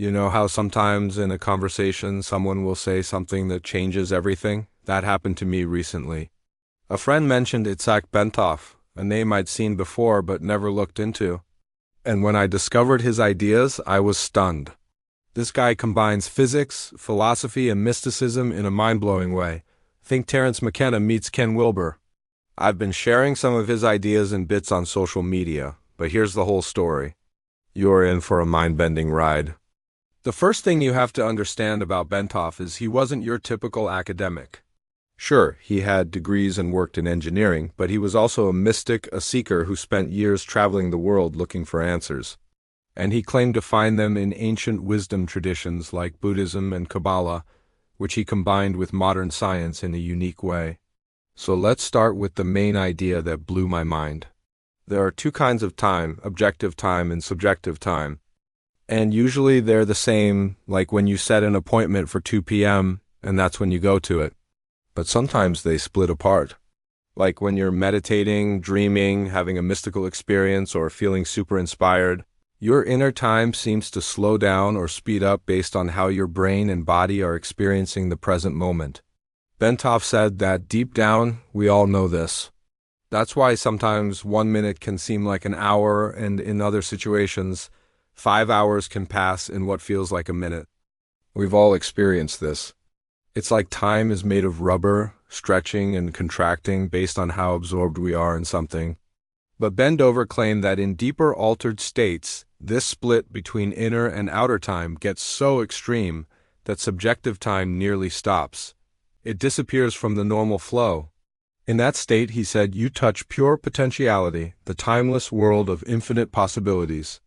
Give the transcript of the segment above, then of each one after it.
You know how sometimes in a conversation someone will say something that changes everything? That happened to me recently. A friend mentioned Itzhak Bentov, a name I'd seen before but never looked into. And when I discovered his ideas, I was stunned. This guy combines physics, philosophy, and mysticism in a mind-blowing way. Think Terence McKenna meets Ken Wilber. I've been sharing some of his ideas and bits on social media, but here's the whole story. You're in for a mind-bending ride. The first thing you have to understand about Bentov is he wasn't your typical academic. Sure, he had degrees and worked in engineering, but he was also a mystic, a seeker who spent years traveling the world looking for answers. And he claimed to find them in ancient wisdom traditions like Buddhism and Kabbalah, which he combined with modern science in a unique way. So let's start with the main idea that blew my mind. There are two kinds of time, objective time and subjective time. And usually they're the same, like when you set an appointment for 2 p.m., and that's when you go to it. But sometimes they split apart. Like when you're meditating, dreaming, having a mystical experience, or feeling super inspired, your inner time seems to slow down or speed up based on how your brain and body are experiencing the present moment. Bentov said that deep down, we all know this. That's why sometimes 1 minute can seem like an hour, and in other situations, 5 hours can pass in what feels like a minute. We've all experienced this. It's like time is made of rubber, stretching and contracting based on how absorbed we are in something. But Bendover claimed that in deeper altered states, this split between inner and outer time gets so extreme that subjective time nearly stops. It disappears from the normal flow. In that state, he said, you touch pure potentiality, the timeless world of infinite possibilities.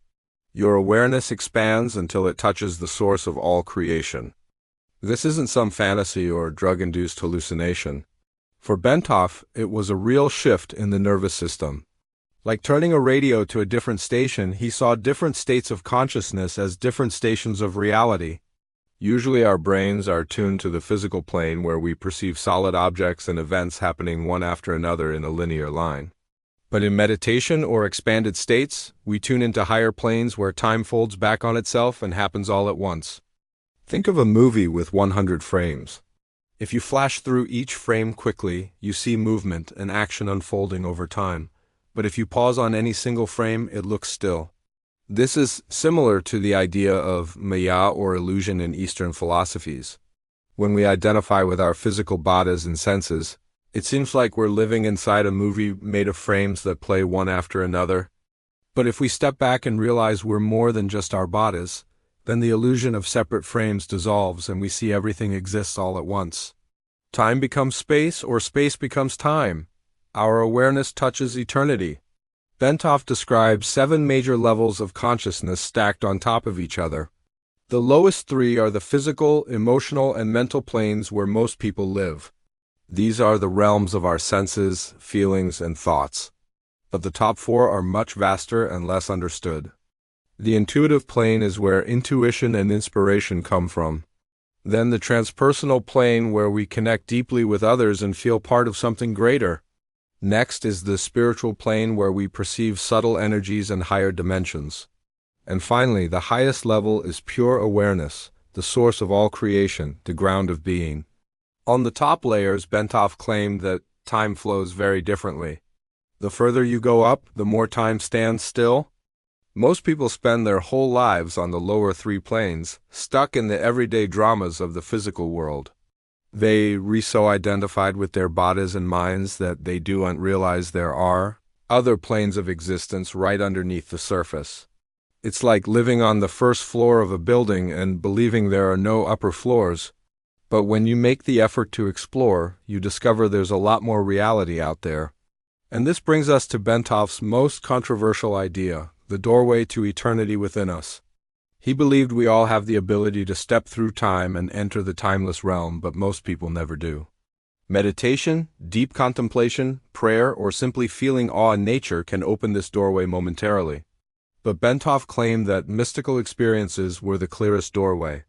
Your awareness expands until it touches the source of all creation. This isn't some fantasy or drug-induced hallucination. For Bentov, it was a real shift in the nervous system. Like turning a radio to a different station, he saw different states of consciousness as different stations of reality. Usually our brains are tuned to the physical plane where we perceive solid objects and events happening one after another in a linear line. But in meditation or expanded states, we tune into higher planes where time folds back on itself and happens all at once. Think of a movie with 100 frames. If you flash through each frame quickly, you see movement and action unfolding over time. But if you pause on any single frame, it looks still. This is similar to the idea of maya or illusion in Eastern philosophies. When we identify with our physical bodies and senses, it seems like we're living inside a movie made of frames that play one after another. But if we step back and realize we're more than just our bodies, then the illusion of separate frames dissolves and we see everything exists all at once. Time becomes space or space becomes time. Our awareness touches eternity. Bentov describes 7 major levels of consciousness stacked on top of each other. The lowest 3 are the physical, emotional, and mental planes where most people live. These are the realms of our senses, feelings, and thoughts. But the top 4 are much vaster and less understood. The intuitive plane is where intuition and inspiration come from. Then the transpersonal plane where we connect deeply with others and feel part of something greater. Next is the spiritual plane where we perceive subtle energies and higher dimensions. And finally, the highest level is pure awareness, the source of all creation, the ground of being. On the top layers, Bentov claimed that time flows very differently. The further you go up, the more time stands still. Most people spend their whole lives on the lower 3 planes, stuck in the everyday dramas of the physical world. They so identified with their bodies and minds that they don't realize there are other planes of existence right underneath the surface. It's like living on the first floor of a building and believing there are no upper floors. But when you make the effort to explore, you discover there's a lot more reality out there. And this brings us to Bentov's most controversial idea, the doorway to eternity within us. He believed we all have the ability to step through time and enter the timeless realm, but most people never do. Meditation, deep contemplation, prayer, or simply feeling awe in nature can open this doorway momentarily. But Bentov claimed that mystical experiences were the clearest doorway.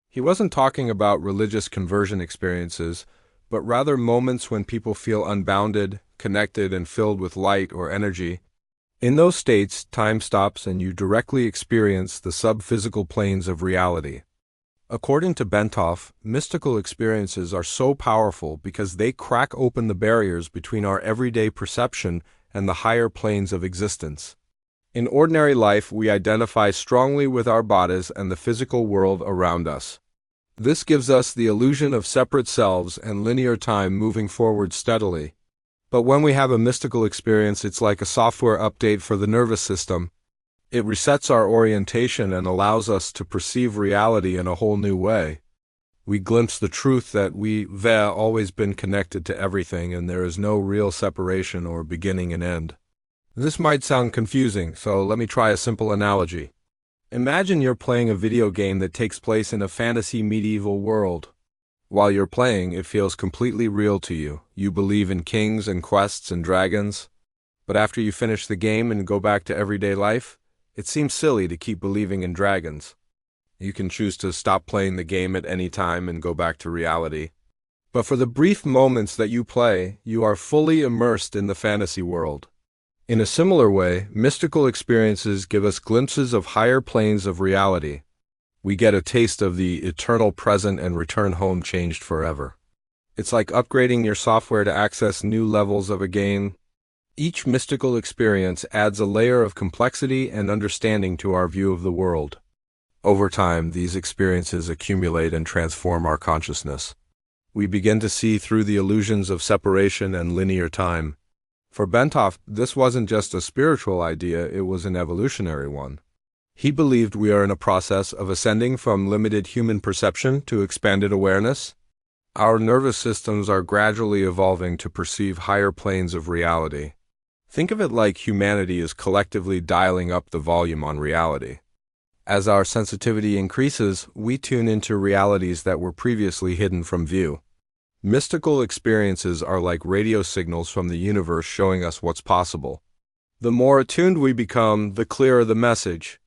He wasn't talking about religious conversion experiences, but rather moments when people feel unbounded, connected, and filled with light or energy. In those states, time stops and you directly experience the sub-physical planes of reality. According to Bentov, mystical experiences are so powerful because they crack open the barriers between our everyday perception and the higher planes of existence. In ordinary life, we identify strongly with our bodies and the physical world around us. This gives us the illusion of separate selves and linear time moving forward steadily. But when we have a mystical experience, it's like a software update for the nervous system. It resets our orientation and allows us to perceive reality in a whole new way. We glimpse the truth that we've always been connected to everything and there is no real separation or beginning and end. This might sound confusing, so let me try a simple analogy. Imagine you're playing a video game that takes place in a fantasy medieval world. While you're playing, it feels completely real to you. You believe in kings and quests and dragons. But after you finish the game and go back to everyday life, it seems silly to keep believing in dragons. You can choose to stop playing the game at any time and go back to reality. But for the brief moments that you play, you are fully immersed in the fantasy world. In a similar way, mystical experiences give us glimpses of higher planes of reality. We get a taste of the eternal present and return home changed forever. It's like upgrading your software to access new levels of a game. Each mystical experience adds a layer of complexity and understanding to our view of the world. Over time, these experiences accumulate and transform our consciousness. We begin to see through the illusions of separation and linear time. For Bentov, this wasn't just a spiritual idea, it was an evolutionary one. He believed we are in a process of ascending from limited human perception to expanded awareness. Our nervous systems are gradually evolving to perceive higher planes of reality. Think of it like humanity is collectively dialing up the volume on reality. As our sensitivity increases, we tune into realities that were previously hidden from view. Mystical experiences are like radio signals from the universe showing us what's possible. The more attuned we become, the clearer the message.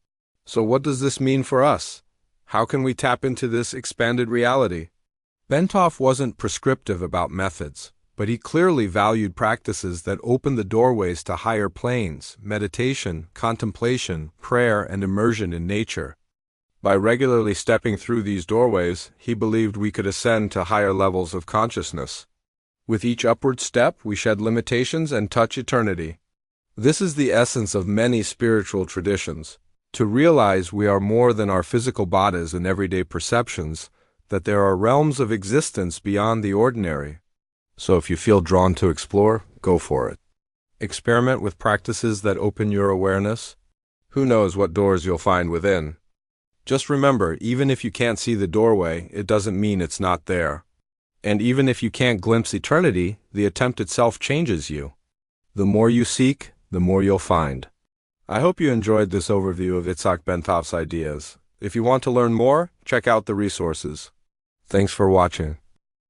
So what does this mean for us? How can we tap into this expanded reality? Bentov wasn't prescriptive about methods, but he clearly valued practices that open the doorways to higher planes, meditation, contemplation, prayer, and immersion in nature. By regularly stepping through these doorways, he believed we could ascend to higher levels of consciousness. With each upward step, we shed limitations and touch eternity. This is the essence of many spiritual traditions. To realize we are more than our physical bodies and everyday perceptions, that there are realms of existence beyond the ordinary. So if you feel drawn to explore, go for it. Experiment with practices that open your awareness. Who knows what doors you'll find within? Just remember, even if you can't see the doorway, it doesn't mean it's not there. And even if you can't glimpse eternity, the attempt itself changes you. The more you seek, the more you'll find. I hope you enjoyed this overview of Itzhak Bentov's ideas. If you want to learn more, check out the resources. Thanks for watching.